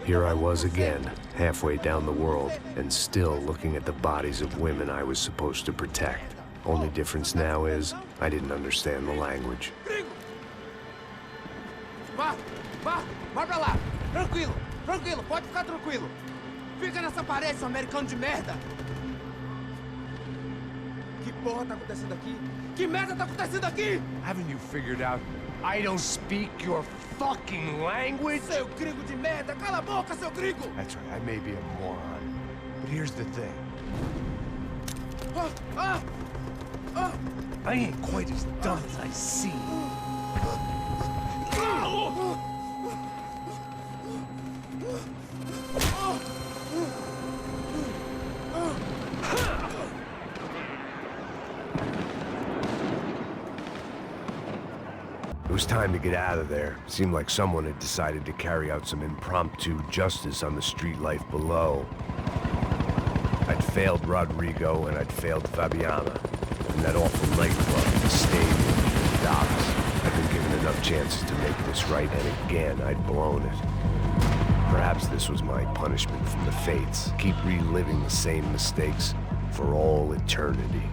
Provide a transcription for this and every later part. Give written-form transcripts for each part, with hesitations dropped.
Here I was again, halfway down the world, and still looking at the bodies of women I was supposed to protect. Only difference now is, I didn't understand the language. Vai pra lá! Tranquilo, pode ficar tranquilo! Fica nessa parede, seu americano de merda! Que porra tá acontecendo aqui? Que merda tá acontecendo aqui? Haven't you figured out I don't speak your fucking language? Seu gringo de merda! Cala a boca, seu gringo! That's right, I may be a moron, but here's the thing. I ain't quite as dumb as I seem. It was time to get out of there. Seemed like someone had decided to carry out some impromptu justice on the street life below. I'd failed Rodrigo and I'd failed Fabiana. And that awful nightclub, the stadium, the docks. I'd been given enough chances to make this right, and again, I'd blown it. Perhaps this was my punishment from the fates. Keep reliving the same mistakes for all eternity.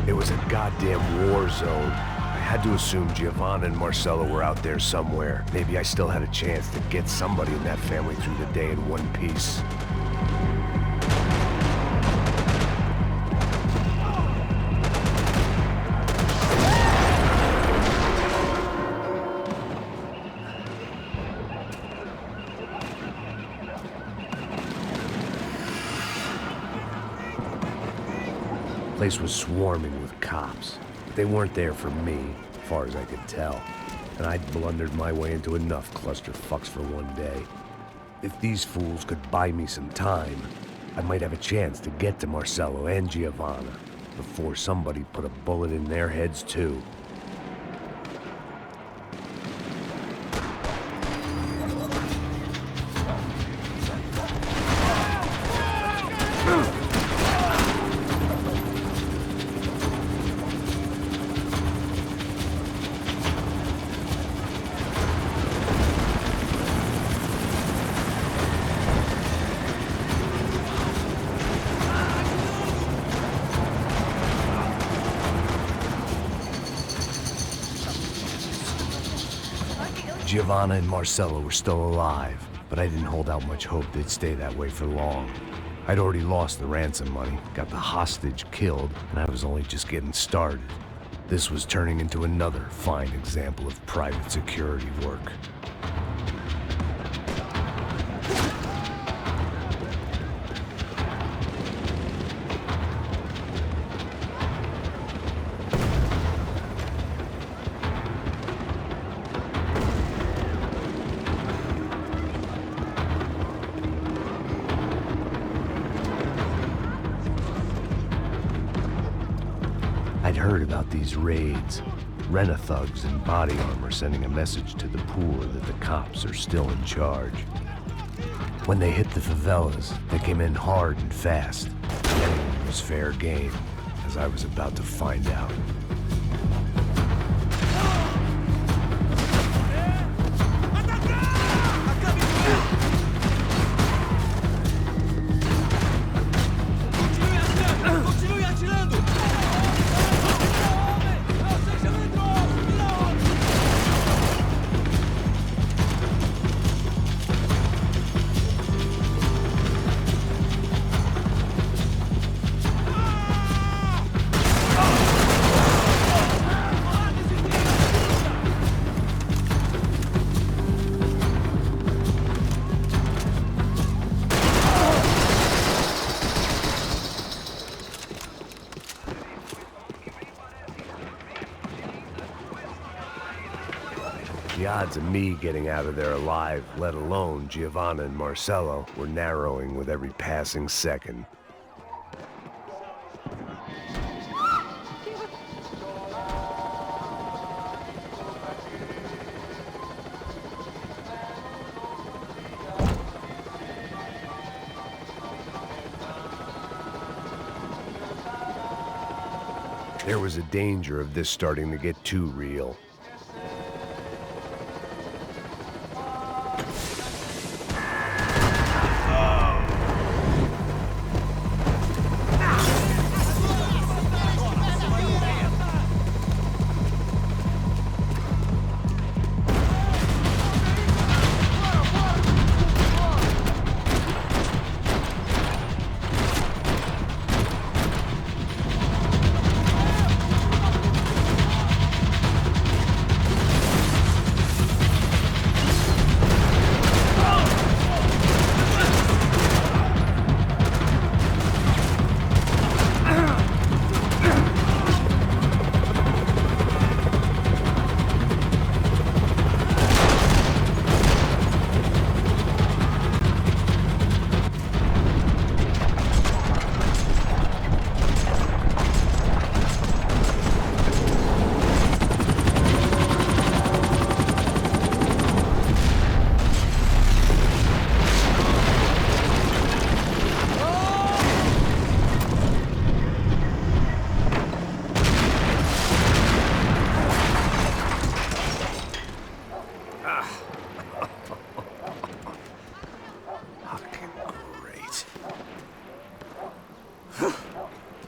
It was a goddamn war zone. I had to assume Giovanna and Marcello were out there somewhere. Maybe I still had a chance to get somebody in that family through the day in one piece. The place was swarming with cops. They weren't there for me, as far as I could tell, and I'd blundered my way into enough clusterfucks for one day. If these fools could buy me some time, I might have a chance to get to Marcello and Giovanna before somebody put a bullet in their heads too. Giovanna and Marcello were still alive, but I didn't hold out much hope they'd stay that way for long. I'd already lost the ransom money, got the hostage killed, and I was only just getting started. This was turning into another fine example of private security work. I'd heard about these raids. Rent-a-thugs in body armor sending a message to the poor that the cops are still in charge. When they hit the favelas, they came in hard and fast. Anyone was fair game, as I was about to find out. The odds of me getting out of there alive, let alone Giovanna and Marcello, were narrowing with every passing second. There was a danger of this starting to get too real. Fucking great.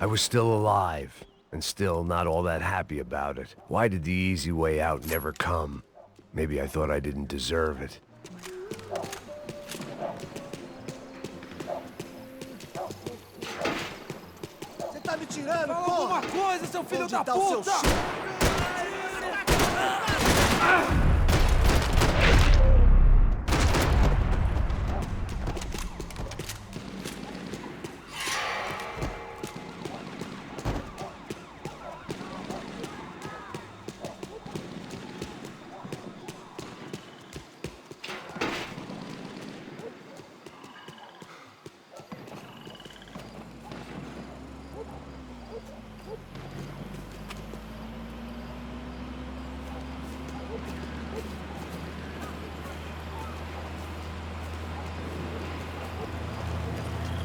I was still alive, and still not all that happy about it. Why did the easy way out never come? Maybe I thought I didn't deserve it. Você tá me tirando, porra? Fala alguma coisa, seu filho da puta!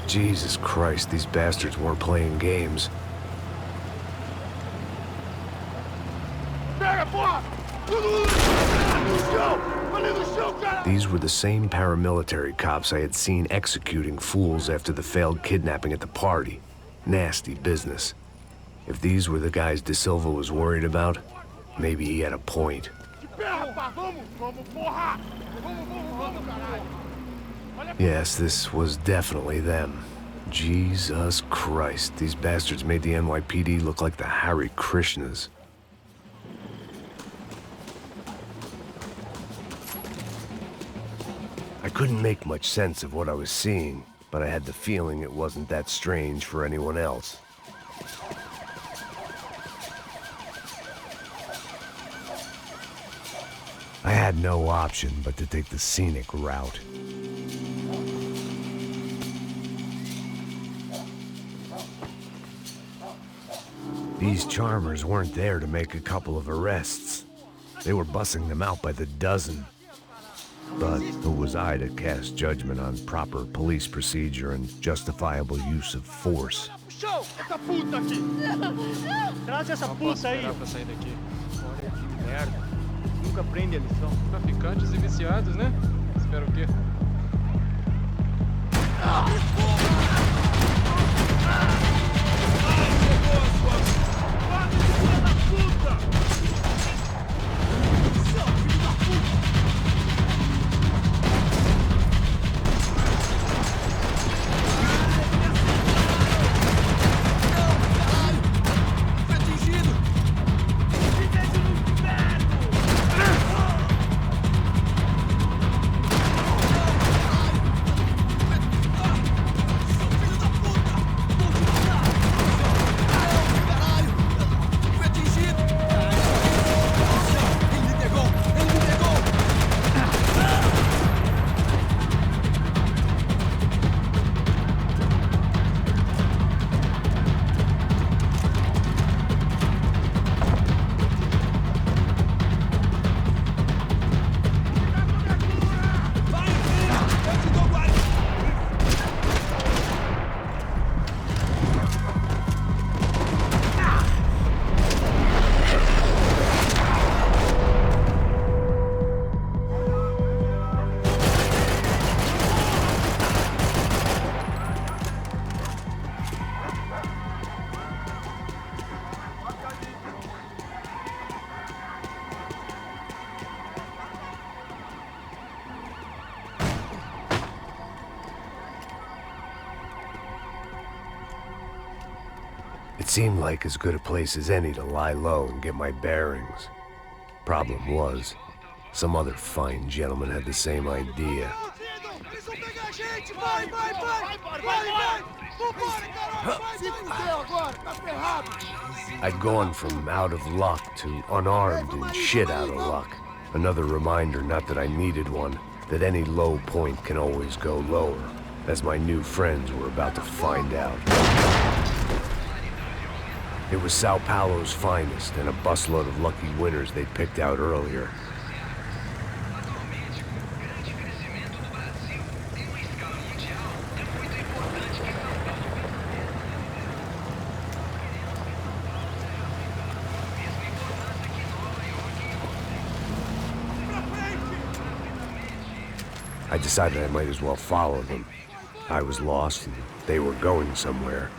Jesus Christ, these bastards weren't playing games. These were the same paramilitary cops I had seen executing fools after the failed kidnapping at the party. Nasty business. If these were the guys De Silva was worried about, maybe he had a point. Yes, this was definitely them. Jesus Christ, these bastards made the NYPD look like the Hare Krishnas. I couldn't make much sense of what I was seeing, but I had the feeling it wasn't that strange for anyone else. I had no option but to take the scenic route. These charmers weren't there to make a couple of arrests. They were bussing them out by the dozen. But who was I to cast judgment on proper police procedure and justifiable use of force? Traz essa puta aí. Pra sair daqui. Olha que merda. Nunca aprende a lição. Traficantes e viciados, né? Espera o quê? It seemed like as good a place as any to lie low and get my bearings. Problem was, some other fine gentleman had the same idea. I'd gone from out of luck to unarmed and shit out of luck. Another reminder, not that I needed one, that any low point can always go lower, as my new friends were about to find out. It was Sao Paulo's finest and a busload of lucky winners they'd picked out earlier. I decided I might as well follow them. I was lost, and they were going somewhere,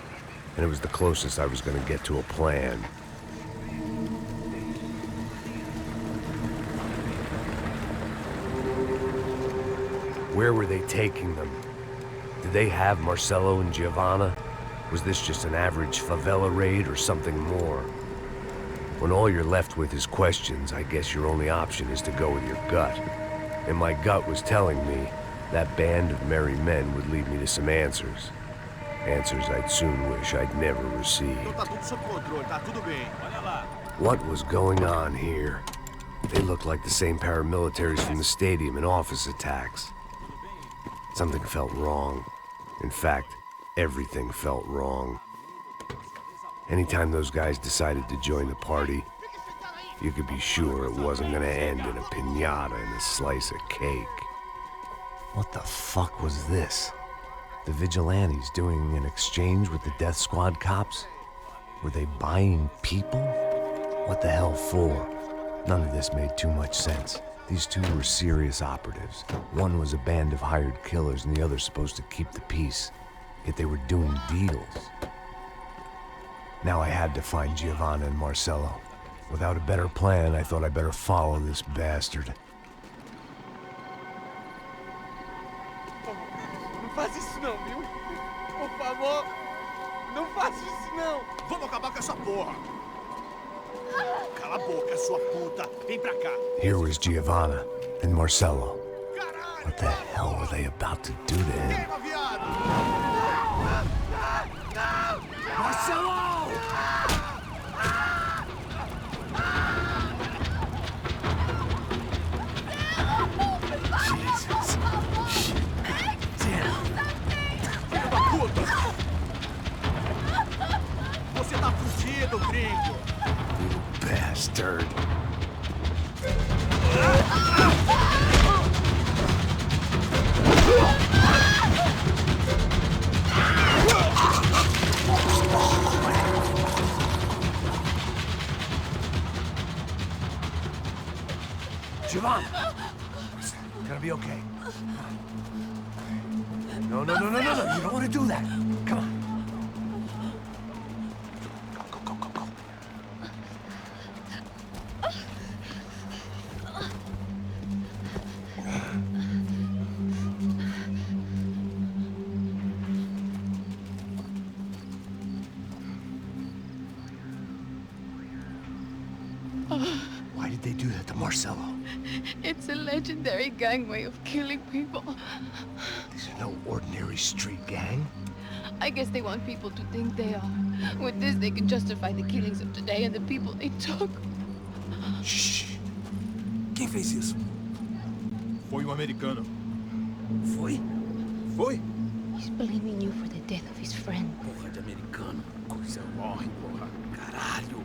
and it was the closest I was going to get to a plan. Where were they taking them? Did they have Marcelo and Giovanna? Was this just an average favela raid or something more? When all you're left with is questions, I guess your only option is to go with your gut. And my gut was telling me that band of merry men would lead me to some answers. Answers I'd soon wish I'd never received. What was going on here? They looked like the same paramilitaries from the stadium in office attacks. Something felt wrong. In fact, everything felt wrong. Anytime those guys decided to join the party, you could be sure it wasn't gonna end in a piñata and a slice of cake. What the fuck was this? The vigilantes doing an exchange with the death squad cops? Were they buying people? What the hell for? None of this made too much sense. These two were serious operatives. One was a band of hired killers and the other supposed to keep the peace. Yet they were doing deals. Now I had to find Giovanna and Marcelo. Without a better plan, I thought I'd better follow this bastard. Não faz isso não, viu? Por favor, não faz isso não. Vamos acabar com essa porra. Cala a boca, sua puta. Vem pra cá. Here was Giovanna and Marcelo. What the hell were they about to do to him? Queima, viado. Marcelo! Jesus. Damn. Filho da puta. Você tá fudido, gringo. You bastard. Giovanna! Gonna be okay. No. You don't want to do that. Come on. Go. Why did they do that to Marcelo? It's a legendary gang way of killing people. These are no ordinary street gang. I guess they want people to think they are. With this, they can justify the killings of today and the people they took. Shh. Quem fez isso? Foi um americano. Foi? He's blaming you for the death of his friend. Porra de americano. Coisa morre, porra. Caralho.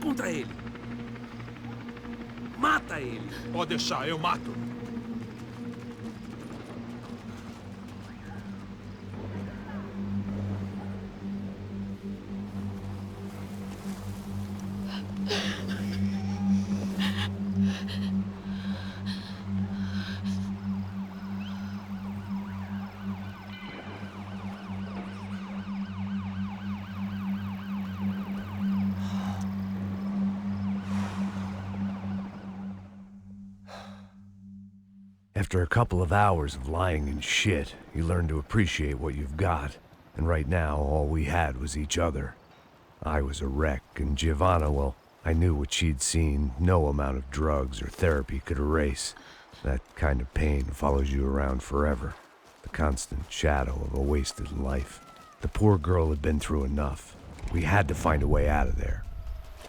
Contra ele. Mata ele. Pode deixar, eu mato. After a couple of hours of lying in shit, you learn to appreciate what you've got. And right now, all we had was each other. I was a wreck, and Giovanna, well, I knew what she'd seen no amount of drugs or therapy could erase. That kind of pain follows you around forever. The constant shadow of a wasted life. The poor girl had been through enough. We had to find a way out of there.